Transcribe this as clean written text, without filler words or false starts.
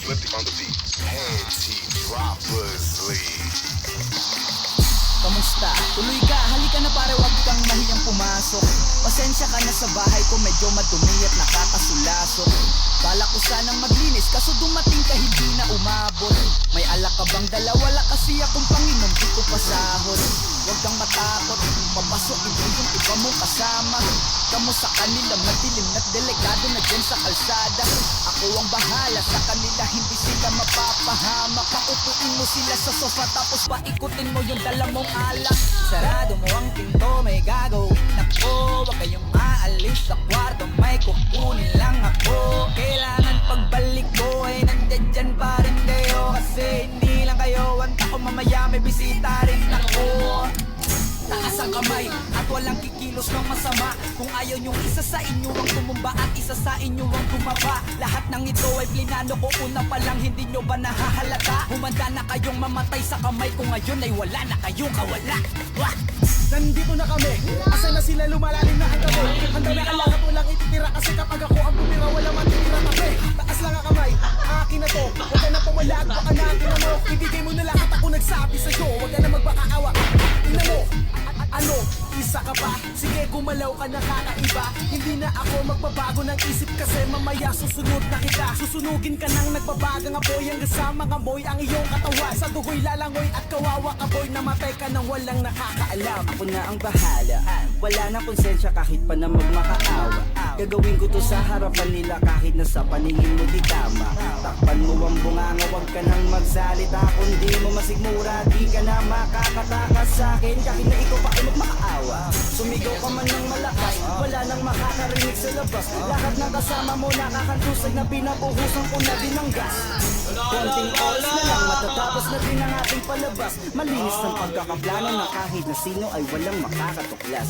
Flippy on the beat. Panty droppers league. Kamusta? Tuloy ka, halika na pare, wag kang mahiyang pumasok. Pasensya ka na sa bahay ko, medyo madumi at nakakasulasok. Bala ko sanang maglinis, kaso dumating ka hindi na umabot. May alak ka bang dala? Wala kasi akong panginom, di ko pasahod. Huwag kang matakot, papasok ito yung iba mong kasama. Kamu sa kanila, madilim at delikado na dyan sa kalsada. Ako ang bahala sa kanila, hindi sila mapapahamak. Paupuin mo sila sa sofa, tapos paikutin mo yung dala mong alak. Sarado mo ang pinto, may gagawin ako. Huwag kayong maalis sa kwarto, may kukunin lang ako. Kailangan pagbalik ko ay nandiyan dyan pa rin kayo. Kasi hindi lang kayo, wanta ko mamaya may bisita rin ako. Taas ang kamay at walang kikilos ng masama. Kung ayaw nyo, isa sa inyo ang tumumba at isa sa inyo ang tumaba. Lahat ng ito ay plinano ko una pa lang, hindi nyo ba nahahalata? Humanda na kayong mamatay sa kamay ko ngayon ay wala na kayong kawala. Wah! Nandito na kami, asa na sila, lumalalim na ang kamay. Handa na ang lahat, walang ititira. Kasi kapag ako ang bumira, wala matitira kami. Taas lang ang kamay, akin na to. Huwag ka na pumalag, baka natin na mo. Ibigay mo na lahat, ako nagsabi sa'yo. Huwag ka na magbakaawa, tingnan mo. Ano, isa ka ba? Sige, gumalaw ka na kakaiba. Hindi na ako magbabago ng isip kasi mamaya susunod na kita. Susunugin ka nang nagbabagang apoy hanggang sa mga moy ang iyong katawan. Sa dugoy lalangoy at kawawa ka boy, namatay ka nang walang nakakaalam. Ako na ang bahala, wala na konsensya kahit pa na magmakaawa. Gagawin ko to sa harapan nila kahit na sa paningin mo di tama. Takpan mo ang bunganga, wag ka nang magsalita. Kung di mo masigmura, di ka na makakatakas sa akin. Kahit na ikaw pa ay magmakaawa. Sumigaw ka man ng malakas, wala nang makakarinig sa labas. Lahat ng kasama mo nakakantusay na pinabuhusan ko na din ng gas. Konting oras na lang matatapos na din ang ating palabas. Malinis ng pagkakaplano na kahit na sino ay walang makakatuklas.